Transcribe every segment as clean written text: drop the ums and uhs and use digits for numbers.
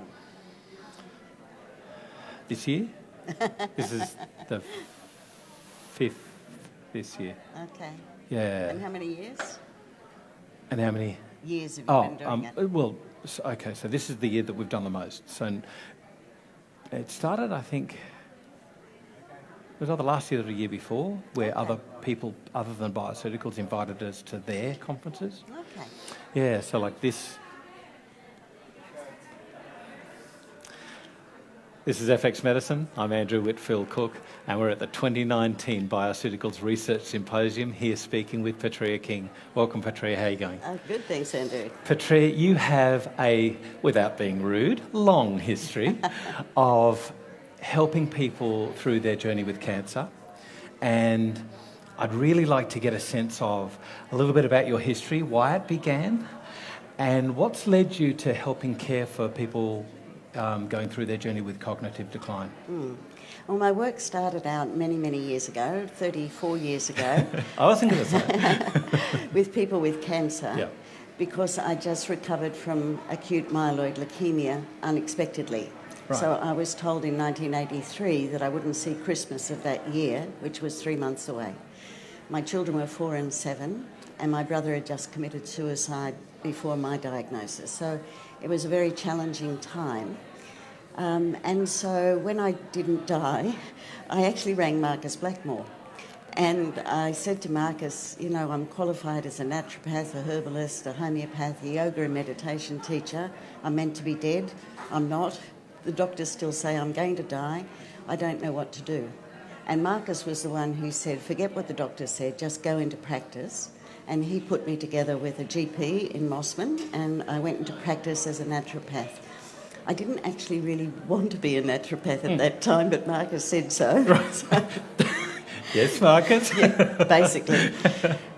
one? This year? This is the 5th this year. Okay. Yeah. And how many years? And how many? Years have you been doing it? Well, okay, so this is the year that we've done the most. So it started, I think, it was either last year or the year before, where other people other than BioCeuticals invited us to their conferences. Okay. Yeah, so like this. This is FX Medicine. I'm Andrew Whitfield Cook, and we're at the 2019 BioCeuticals Research Symposium, here speaking with Petrea King. Welcome, Petrea. How are you going? Good, thanks, Andrew. Petrea, you have a, without being rude, long history of helping people through their journey with cancer. And I'd really like to get a sense of a little bit about your history, why it began, and what's led you to helping care for people going through their journey with cognitive decline. Well, my work started out many, many years ago, 34 years ago. I wasn't going to say. With people with cancer. Yeah. Because I just recovered from acute myeloid leukaemia unexpectedly. Right. So I was told in 1983 that I wouldn't see Christmas of that year, which was 3 months away. My children were 4 and 7, and my brother had just committed suicide before my diagnosis. So it was a very challenging time. And so when I didn't die, I actually rang Marcus Blackmore. And I said to Marcus, you know, I'm qualified as a naturopath, a herbalist, a homeopath, a yoga and meditation teacher. I'm meant to be dead. I'm not. The doctors still say I'm going to die. I don't know what to do. And Marcus was the one who said, forget what the doctor said, just go into practice. And he put me together with a GP in Mossman, and I went into practice as a naturopath. I didn't actually really want to be a naturopath at that time, but Marcus said so. Right. So Yes, Marcus. yeah, basically.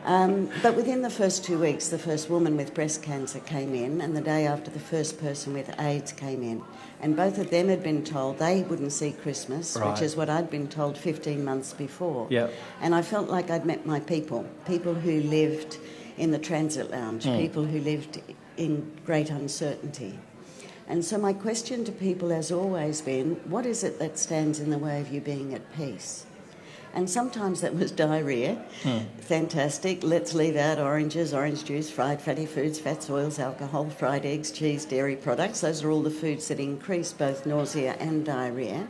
But within the first 2 weeks, the first woman with breast cancer came in, and the day after, the first person with AIDS came in. And both of them had been told they wouldn't see Christmas, Right. which is what I'd been told 15 months before. Yep. And I felt like I'd met my people who lived in the transit lounge, people who lived in great uncertainty. And so my question to people has always been, what is it that stands in the way of you being at peace? And sometimes that was diarrhoea. Fantastic. Let's leave out oranges, orange juice, fried fatty foods, fats, oils, alcohol, fried eggs, cheese, dairy products. Those are all the foods that increase both nausea and diarrhoea.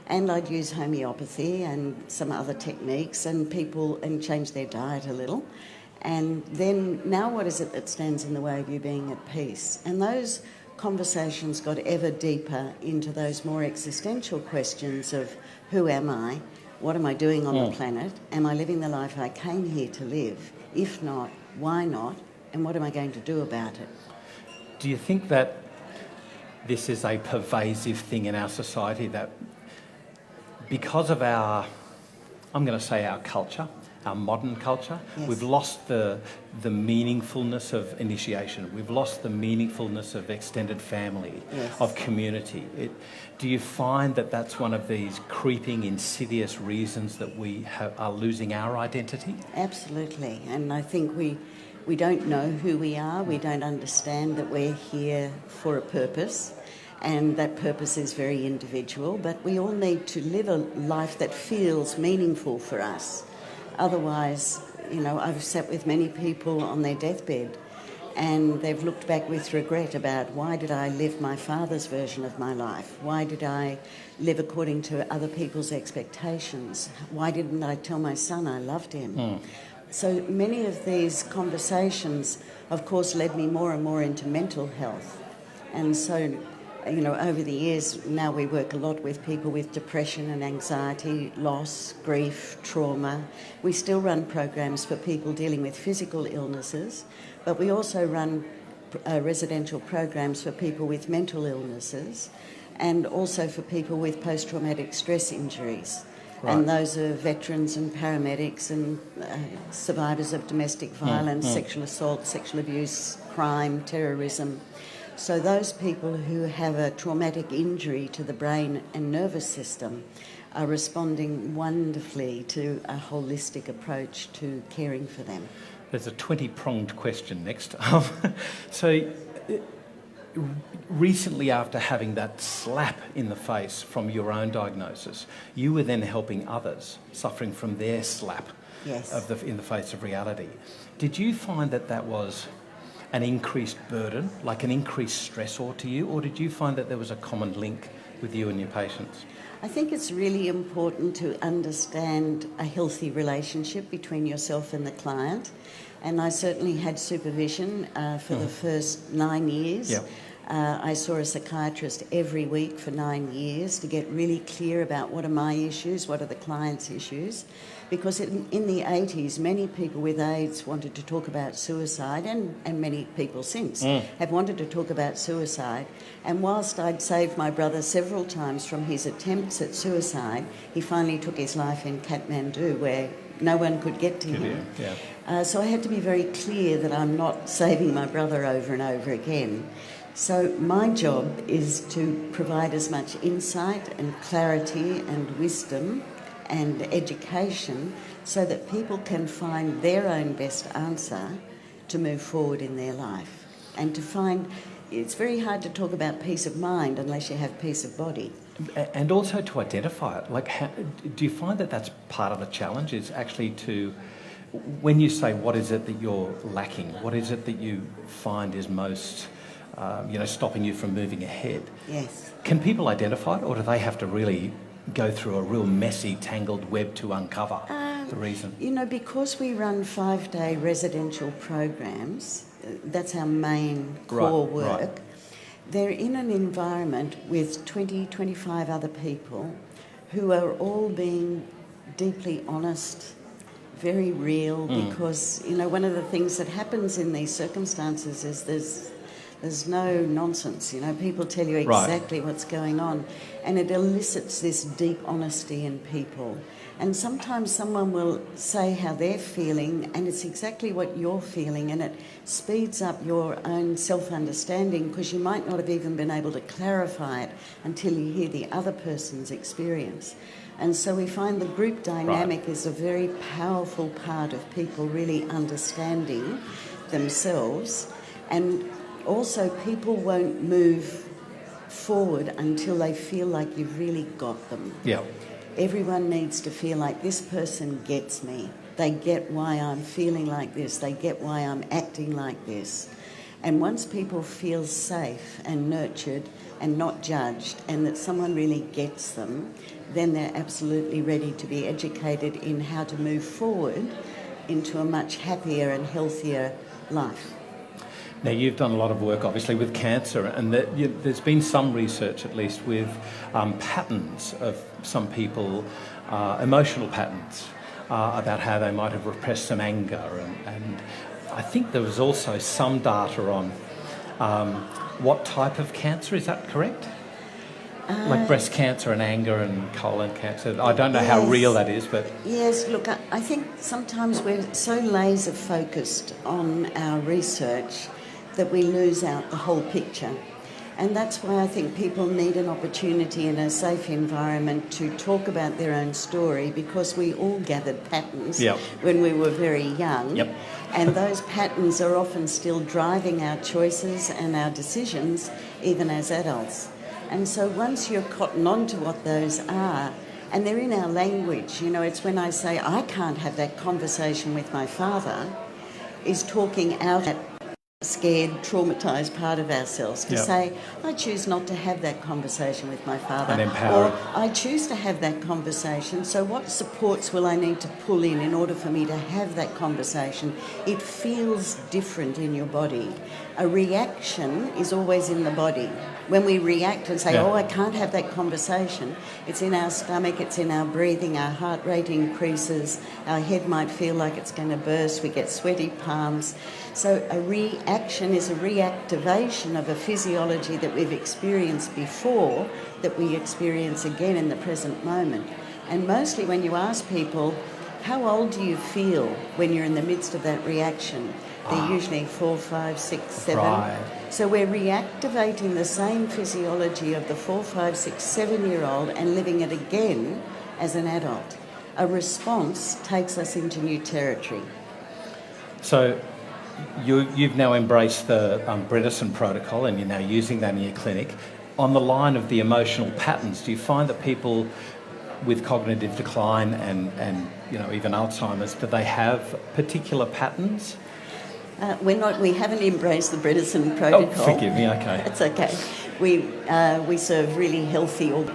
And I'd use homeopathy and some other techniques and change their diet a little. And then now what is it that stands in the way of you being at peace? And those conversations got ever deeper into those more existential questions of who am I? What am I doing on the planet? Am I living the life I came here to live? If not, why not? And what am I going to do about it? Do you think that this is a pervasive thing in our society, that because of our, I'm going to say our culture, our modern culture, Yes. we've lost the meaningfulness of initiation. We've lost the meaningfulness of extended family, Yes. of community. Do you find that that's one of these creeping, insidious reasons that we are losing our identity? Absolutely. And I think we don't know who we are. We don't understand that we're here for a purpose. And that purpose is very individual. But we all need to live a life that feels meaningful for us. Otherwise, you know, I've sat with many people on their deathbed and they've looked back with regret about, why did I live my father's version of my life? Why did I live according to other people's expectations? Why didn't I tell my son I loved him? So many of these conversations, of course, led me more and more into mental health. And so, you know, over the years, now we work a lot with people with depression and anxiety, loss, grief, trauma. We still run programs for people dealing with physical illnesses, but we also run residential programs for people with mental illnesses and also for people with post-traumatic stress injuries. Right. And those are veterans and paramedics and survivors of domestic violence, sexual assault, sexual abuse, crime, terrorism. So those people who have a traumatic injury to the brain and nervous system are responding wonderfully to a holistic approach to caring for them. There's a 20-pronged question next. So recently, after having that slap in the face from your own diagnosis, you were then helping others suffering from their slap Yes. in the face of reality. Did you find that that was an increased burden, like an increased stressor to you, or did you find that there was a common link with you and your patients? I think it's really important to understand a healthy relationship between yourself and the client. And I certainly had supervision for the first 9 years. Yep. I saw a psychiatrist every week for 9 years to get really clear about what are my issues, what are the client's issues. Because in the 80s, many people with AIDS wanted to talk about suicide, and many people since have wanted to talk about suicide. And whilst I'd saved my brother several times from his attempts at suicide, he finally took his life in Kathmandu, where no one could get to him. Yeah. So I had to be very clear that I'm not saving my brother over and over again. So my job is to provide as much insight and clarity and wisdom and education so that people can find their own best answer to move forward in their life. And to find, it's very hard to talk about peace of mind unless you have peace of body. And also to identify it. Like, do you find that that's part of the challenge, is actually to, when you say what is it that you're lacking, what is it that you find is most stopping you from moving ahead? Yes. Can people identify it, or do they have to really go through a real messy, tangled web to uncover the reason? Because we run 5-day residential programs, that's our main core work. Right. They're in an environment with 20, 25 other people who are all being deeply honest, very real, because, one of the things that happens in these circumstances is there's no nonsense. People tell you exactly what's going on, and it elicits this deep honesty in people. And sometimes someone will say how they're feeling, and it's exactly what you're feeling, and it speeds up your own self-understanding, because you might not have even been able to clarify it until you hear the other person's experience. And so we find the group dynamic is a very powerful part of people really understanding themselves. And also, people won't move forward until they feel like you've really got them. Yeah. Everyone needs to feel like this person gets me. They get why I'm feeling like this. They get why I'm acting like this. And once people feel safe and nurtured and not judged, and that someone really gets them, then they're absolutely ready to be educated in how to move forward into a much happier and healthier life. Now, you've done a lot of work, obviously, with cancer, and there's been some research, at least, with patterns of some people, emotional patterns, about how they might have repressed some anger. And I think there was also some data on what type of cancer, is that correct? Like breast cancer and anger and colon cancer. I don't know how real that is, but... Yes, look, I think sometimes we're so laser focused on our research that we lose out the whole picture. And that's why I think people need an opportunity in a safe environment to talk about their own story, because we all gathered patterns when we were very young. Yep. And those patterns are often still driving our choices and our decisions, even as adults. And so once you're cotton on to what those are, and they're in our language, it's when I say I can't have that conversation with my father, is talking out that scared, traumatised part of ourselves to say, I choose not to have that conversation with my father. And empower. Or I choose to have that conversation, so what supports will I need to pull in order for me to have that conversation? It feels different in your body. A reaction is always in the body. When we react and say, I can't have that conversation, it's in our stomach, it's in our breathing, our heart rate increases, our head might feel like it's going to burst, we get sweaty palms. So a reaction is a reactivation of a physiology that we've experienced before, that we experience again in the present moment. And mostly when you ask people, how old do you feel when you're in the midst of that reaction? They're usually 4, 5, 6, 7. Right. So we're reactivating the same physiology of the 4, 5, 6, 7-year-old and living it again as an adult. A response takes us into new territory. So you've now embraced the Bredesen protocol and you're now using that in your clinic. On the line of the emotional patterns, do you find that people with cognitive decline and even Alzheimer's, do they have particular patterns? We haven't embraced the Bredesen protocol. Oh, forgive me, okay. It's okay. We serve really healthy or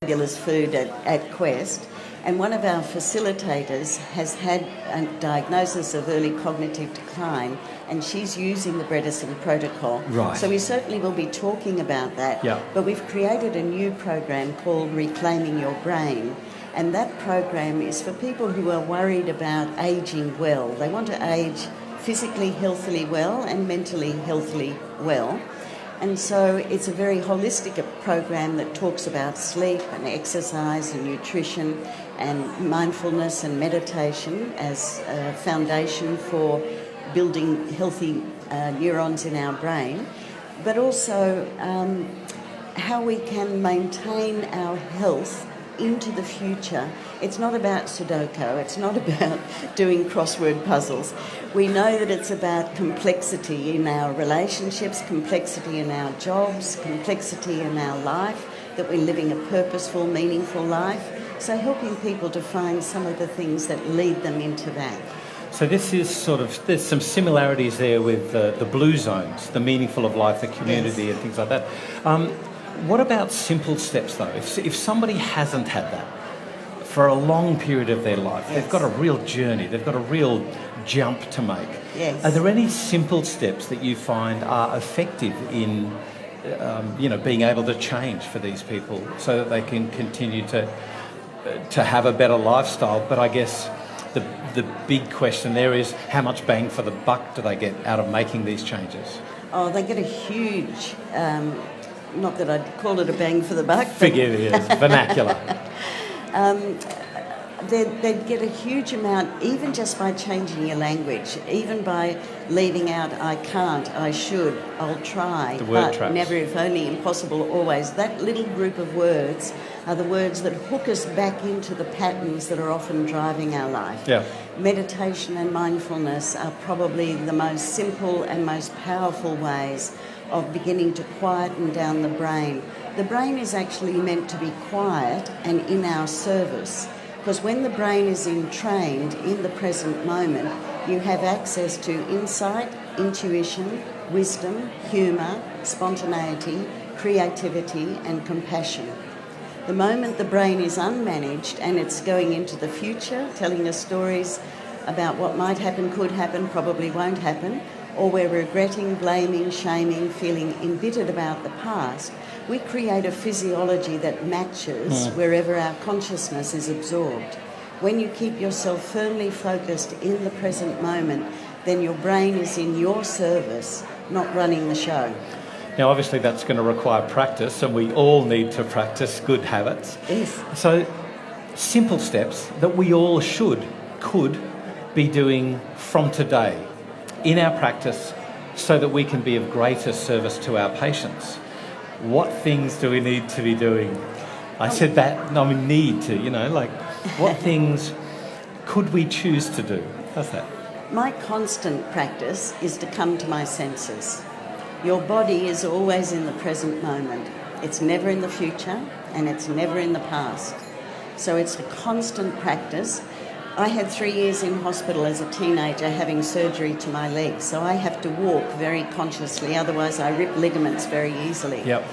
fabulous food at Quest, and one of our facilitators has had a diagnosis of early cognitive decline, and she's using the Bredesen protocol. Right. So we certainly will be talking about that. Yeah. But we've created a new program called Reclaiming Your Brain, and that program is for people who are worried about ageing well. They want to age physically healthily well and mentally healthily well. And so it's a very holistic program that talks about sleep and exercise and nutrition and mindfulness and meditation as a foundation for building healthy neurons in our brain, but also how we can maintain our health into the future. It's not about Sudoku, it's not about doing crossword puzzles. We know that it's about complexity in our relationships, complexity in our jobs, complexity in our life, that we're living a purposeful, meaningful life. So helping people to find some of the things that lead them into that. So this is there's some similarities there with the blue zones, the meaningful of life, the community, yes, and things like that. What about simple steps though? If somebody hasn't had that for a long period of their life, yes, they've got a real journey, they've got a real jump to make. Yes. Are there any simple steps that you find are effective in being able to change for these people so that they can continue to have a better lifestyle? But I guess the big question there is, how much bang for the buck do they get out of making these changes? Oh, they get a huge, not that I'd call it a bang for the buck. Forgive me, it's vernacular. They'd get a huge amount, even just by changing your language, even by leaving out I can't, I should, I'll try, the word but traps. Never, if only, impossible, always. That little group of words are the words that hook us back into the patterns that are often driving our life. Yeah. Meditation and mindfulness are probably the most simple and most powerful ways of beginning to quieten down the brain. The brain is actually meant to be quiet and in our service, because when the brain is entrained in the present moment, you have access to insight, intuition, wisdom, humour, spontaneity, creativity and compassion. The moment the brain is unmanaged and it's going into the future, telling us stories about what might happen, could happen, probably won't happen, or we're regretting, blaming, shaming, feeling embittered about the past, we create a physiology that matches wherever our consciousness is absorbed. When you keep yourself firmly focused in the present moment, then your brain is in your service, not running the show. Now, obviously, that's going to require practice, and we all need to practice good habits. Yes. So, simple steps that we all could be doing from today in our practice so that we can be of greater service to our patients. What things do we need to be doing? I said that, I mean, need to, what things could we choose to do? How's that? My constant practice is to come to my senses. Your body is always in the present moment. It's never in the future and it's never in the past. So it's a constant practice. I had 3 years in hospital as a teenager having surgery to my legs, so I have to walk very consciously, otherwise I rip ligaments very easily. Yep.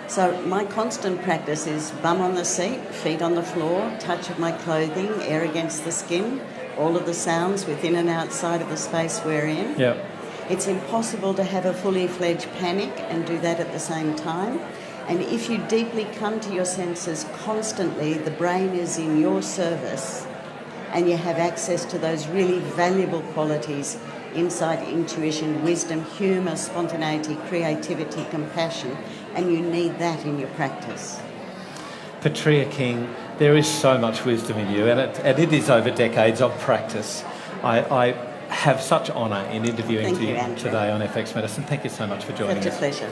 So my constant practice is bum on the seat, feet on the floor, touch of my clothing, air against the skin, all of the sounds within and outside of the space we're in. Yep. It's impossible to have a fully fledged panic and do that at the same time. And if you deeply come to your senses constantly, the brain is in your service and you have access to those really valuable qualities: insight, intuition, wisdom, humour, spontaneity, creativity, compassion, and you need that in your practice. Petrea King, there is so much wisdom in you, and it is over decades of practice. I have such honour in interviewing you today on FX Medicine. Thank you so much for joining us. Such a pleasure.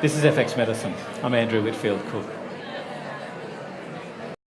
This is FX Medicine. I'm Andrew Whitfield Cook.